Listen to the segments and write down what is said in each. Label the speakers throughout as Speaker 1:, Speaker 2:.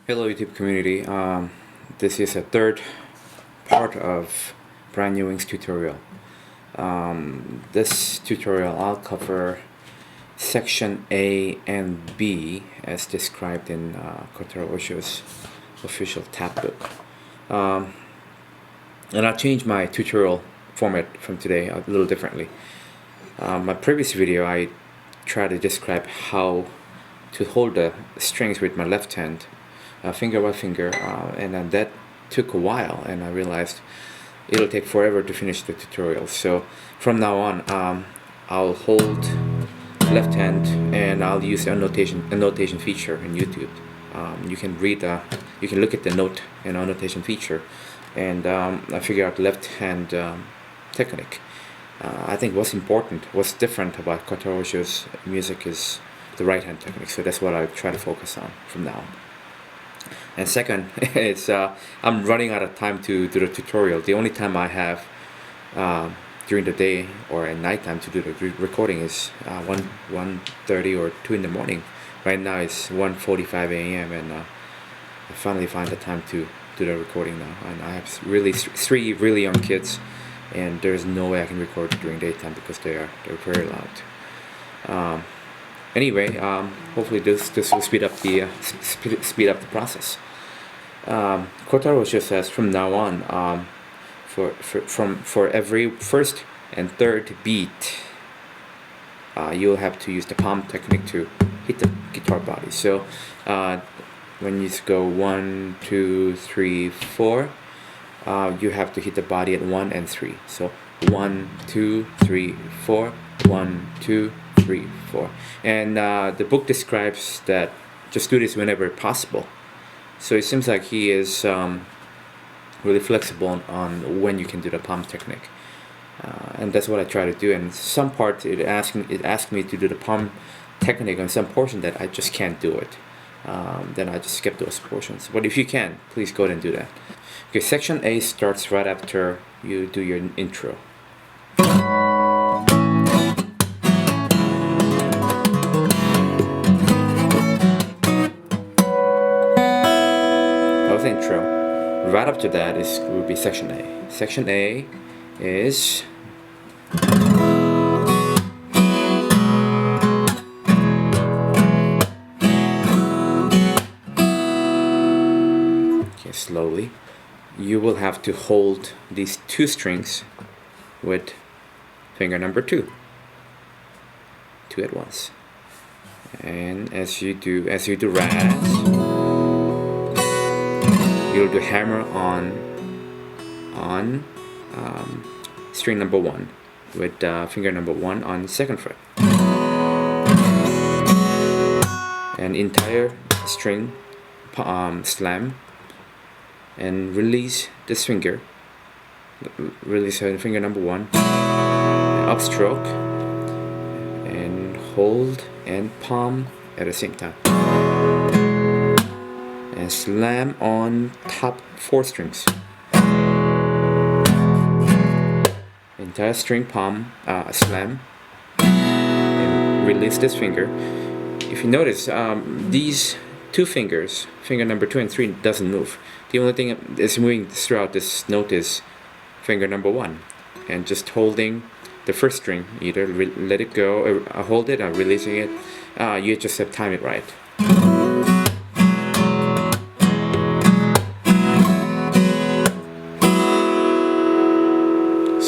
Speaker 1: Hello YouTube community, this is a third part of brand new wings tutorial. This tutorial I'll cover section A and B as described in Kotaro Osho's official tab book. And I'll change my tutorial format from today a little differently. My previous video I tried to describe how to hold the strings with my left hand, finger by finger, and then that took a while, and I realized it'll take forever to finish the tutorial. So from now on, I'll hold left hand and I'll use the annotation feature in YouTube. You can read, you can look at the note and annotation feature, and I figure out left hand technique. I think what's different about Kotaro Osho's music is the right hand technique, so that's what I try to focus on from now on. And second, it's I'm running out of time to do the tutorial. The only time I have during the day or at night time to do the recording is 1:30 or 2 in the morning. Right now it's 1:45 a.m. and I finally find the time to do the recording now. And I have three really young kids, and there's no way I can record during daytime because they're very loud. Anyway, hopefully this will speed up the process. Kotaro Osho says from now on, for every first and third beat, you'll have to use the palm technique to hit the guitar body. So when you go 1, 2, 3, 4, you have to hit the body at 1 and 3. So 1, 2, 3, 4, 1, 2, 3, 4. And the book describes that just do this whenever possible. So it seems like he is really flexible on when you can do the palm technique, and that's what I try to do. And some parts it asked me to do the palm technique on some portion that I just can't do it. Then I just skip those portions. But if you can, please go ahead and do that. Okay, section A starts right after you do your intro. Intro. Right after that will be section A. Section A is okay, slowly. You will have to hold these two strings with finger number 2 at once. And as you do ras, you'll do hammer on string number 1 with finger number 1 on the second fret, and entire string slam, and release this finger, release finger number 1, upstroke, and hold and palm at the same time. And slam on top 4 strings. Entire string palm slam, and release this finger. If you notice, these two fingers, finger number 2 and 3, doesn't move. The only thing that's moving throughout this note is finger number 1, and just holding the first string. Either let it go, or hold it, or releasing it. You just have to time it right.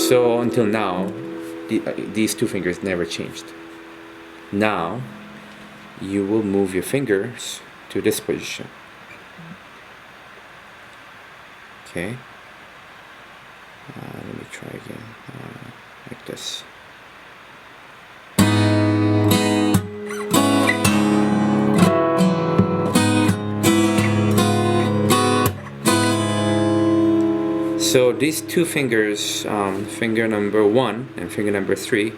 Speaker 1: So until now, these two fingers never changed. Now, you will move your fingers to this position. Okay. Let me try again. Like this. So these two fingers, finger number 1 and finger number 3,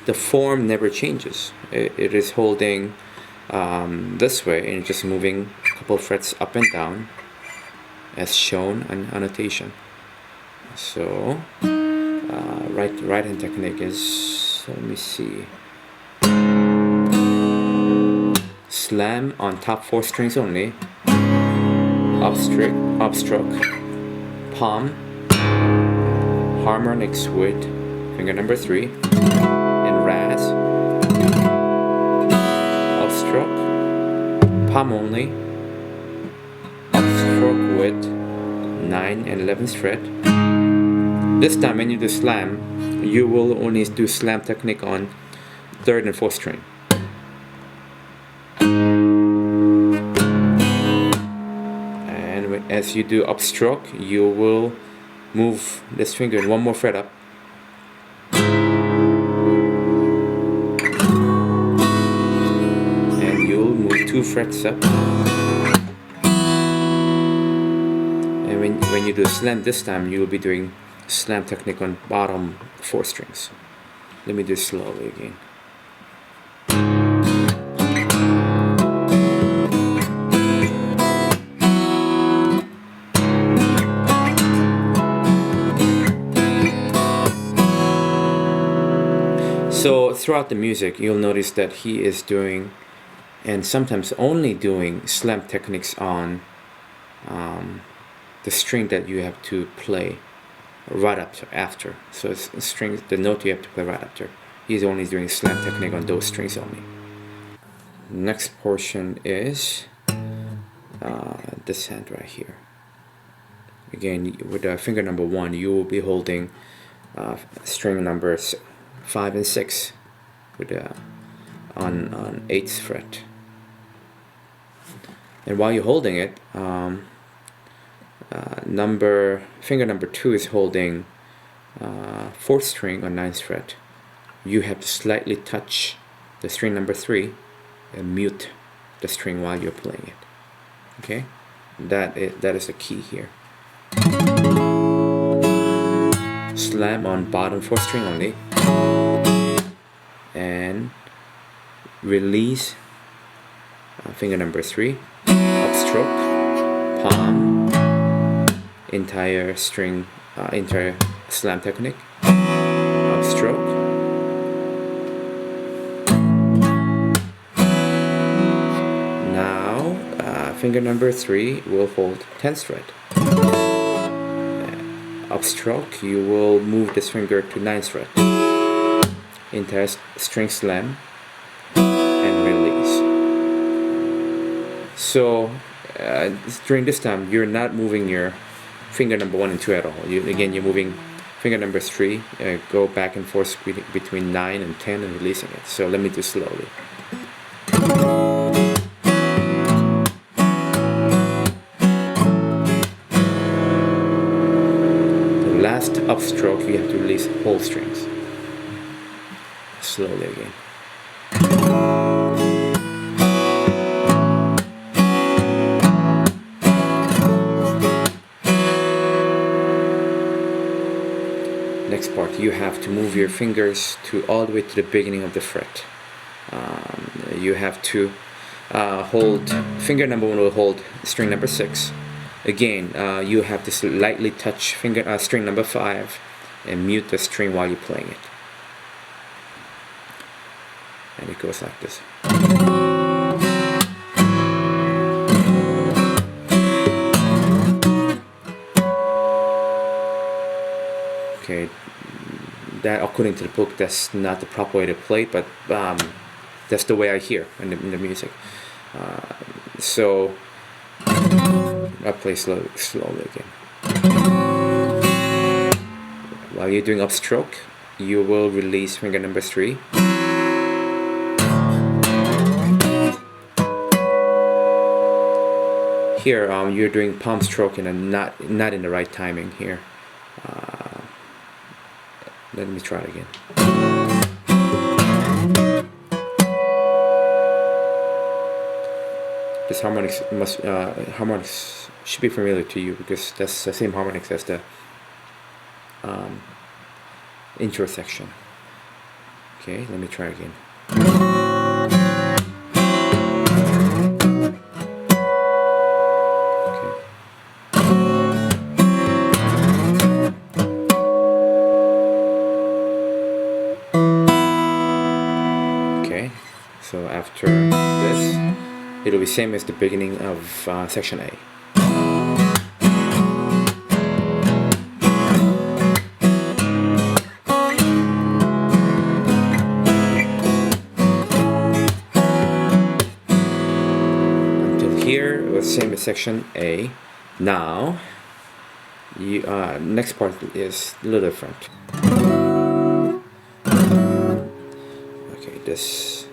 Speaker 1: the form never changes. It is holding this way and just moving a couple of frets up and down as shown on annotation. So right hand technique is, let me see, slam on top 4 strings only, upstroke, palm, harmonics with finger number 3, and ras, upstroke, palm only, upstroke with 9 and 11th fret. This time when you do slam, you will only do slam technique on 3rd and 4th string. And as you do upstroke, you will move this finger one more fret up. And you'll move 2 frets up. And when you do slam this time, you will be doing slam technique on bottom 4 strings. Let me do it slowly again. So throughout the music, you'll notice that he is doing, and sometimes only doing, slam techniques on the string that you have to play right up to after. So it's strings, the note you have to play right after. He's only doing slam technique on those strings only. Next portion is this hand right here. Again, with finger number 1, you will be holding string numbers 5 and 6 with on 8th fret. And while you're holding it, finger number 2 is holding 4th string on 9th fret. You have to slightly touch the string number 3 and mute the string while you're playing it. Okay, that is the key here. Slam on bottom 4th string only, and release finger number 3, upstroke, palm, entire string, entire slam technique, upstroke, now finger number 3 will hold 10th fret. Upstroke, you will move this finger to 9th fret, entire string slam, and release. So during this time, you're not moving your finger number 1 and 2 at all. Again, you're moving finger number 3, go back and forth between 9 and 10 and releasing it. So let me do slowly. The last upstroke, you have to release whole strings. Slowly again. Next part, you have to move your fingers to all the way to the beginning of the fret. You have to hold, finger number 1 will hold string number 6. Again, you have to lightly touch string number 5 and mute the string while you're playing it. And it goes like this. Okay, that according to the book, that's not the proper way to play it, but that's the way I hear in the music. So I play slowly again. While you're doing upstroke, you will release finger number 3. Here, you're doing palm stroke and not in the right timing here. Let me try it again. This harmonics should be familiar to you because that's the same harmonics as the intro section. Okay, let me try again. So after this, it'll be same as the beginning of section A. was same as section A. Now, next part is a little different. Okay, this.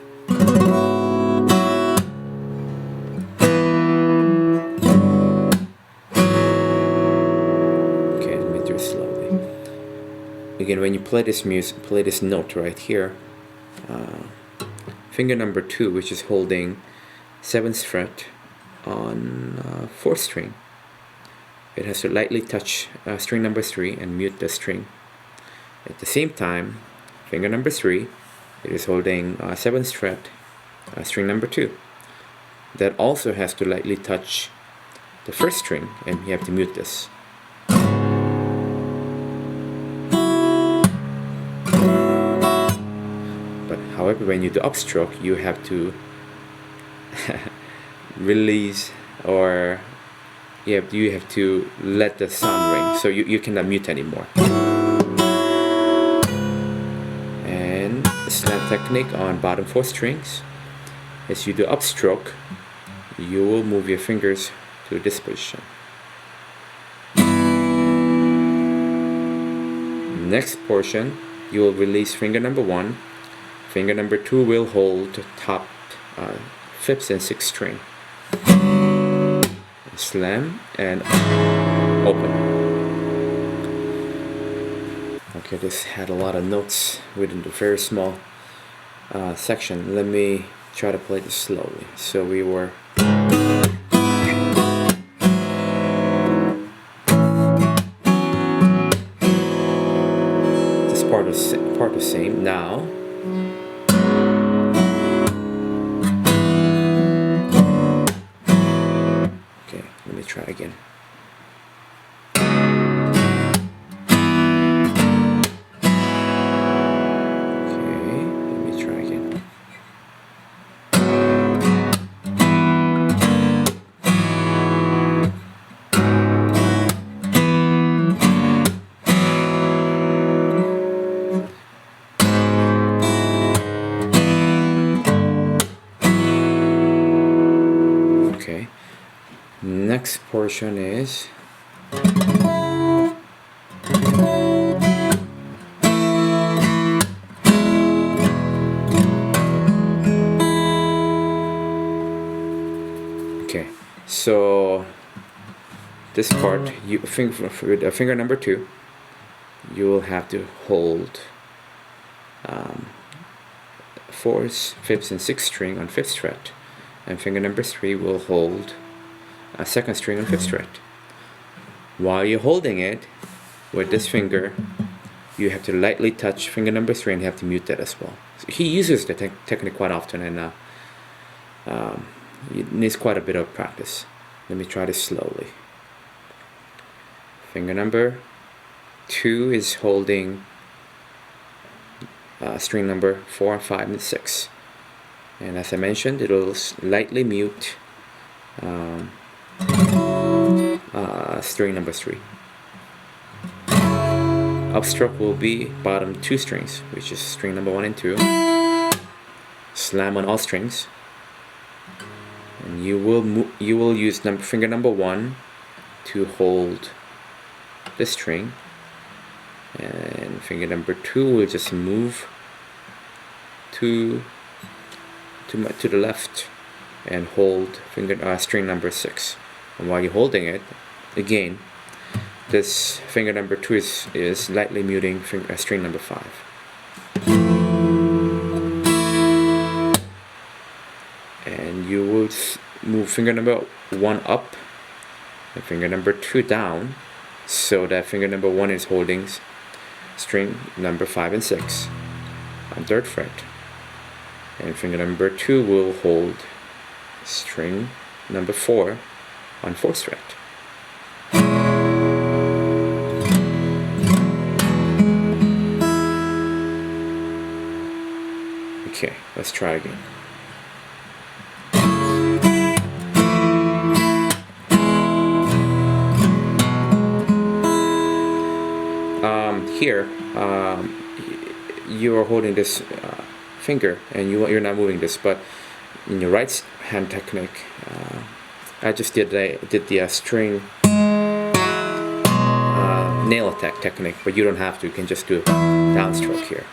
Speaker 1: Okay, let me do it slowly. Again, when you play this music, play this note right here. Finger number 2, which is holding 7th fret on 4th string. It has to lightly touch string number 3 and mute the string. At the same time, finger number 3, it is holding 7th fret, string number 2. That also has to lightly touch the 1st string, and you have to mute this. But however, when you do upstroke, you have to release, or you have to let the sound ring, so you cannot mute anymore. And the slam technique on bottom 4 strings, as you do upstroke, you will move your fingers to this position. Next portion, you will release finger number 1. Finger number 2 will hold top 5th and 6th string. Slam and open. Okay, this had a lot of notes within the very small section. Let me try to play this slowly. So we were. This part the same. Now. Let me try again. Okay, let me try again. Okay. Next portion is okay. So this part, with finger number 2, you will have to hold 4th, 5th, and 6th string on 5th fret, and finger number 3 will hold a 2nd string on 5th fret. While you're holding it with this finger, you have to lightly touch finger number 3 and you have to mute that as well. So he uses the technique quite often, and it needs quite a bit of practice. Let me try this slowly. Finger number 2 is holding string number 4, 5, and 6. And as I mentioned, it will lightly mute string number 3. Upstroke will be bottom 2 strings, which is string number 1 and 2. Slam on all strings, and you will use finger number 1 to hold this string, and finger number 2 will just move to the left and hold string number 6. And while you're holding it, again, this finger number 2 is lightly muting string number 5. And you will move finger number 1 up and finger number 2 down, so that finger number 1 is holding string number 5 and 6 on 3rd fret, and finger number 2 will hold string number 4 on 4th fret. Okay, let's try again. Here, you are holding this finger, and you're not moving this, but in your right hand technique, I just did the string nail attack technique, but you don't have to. You can just do a downstroke here.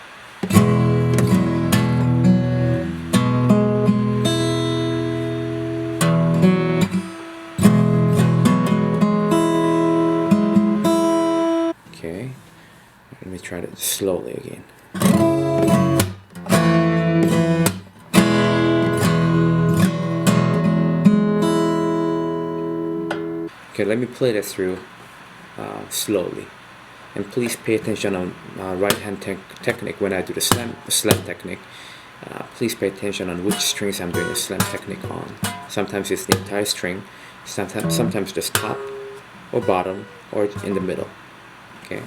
Speaker 1: Okay, let me try it slowly again. Okay, let me play this through slowly, and please pay attention on right hand technique when I do the slam technique. Please pay attention on which strings I'm doing the slam technique on. Sometimes it's the entire string, sometimes just top or bottom or in the middle. Okay.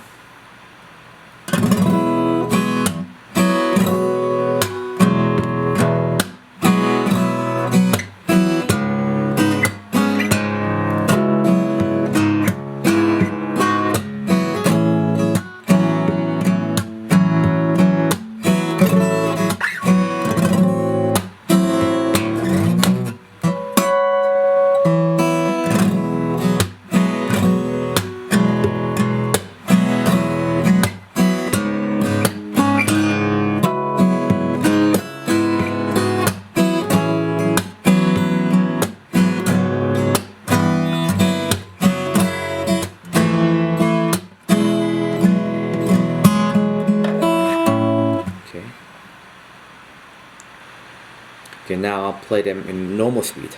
Speaker 1: Okay, now I'll play them in normal speed.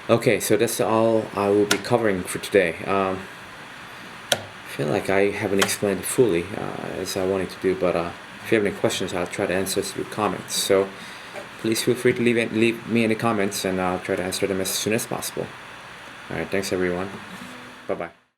Speaker 1: Okay, so that's all I will be covering for today. I feel like I haven't explained it fully as I wanted to do, but if you have any questions, I'll try to answer through comments. So please feel free to leave me any comments, and I'll try to answer them as soon as possible. Alright, thanks everyone. Bye-bye.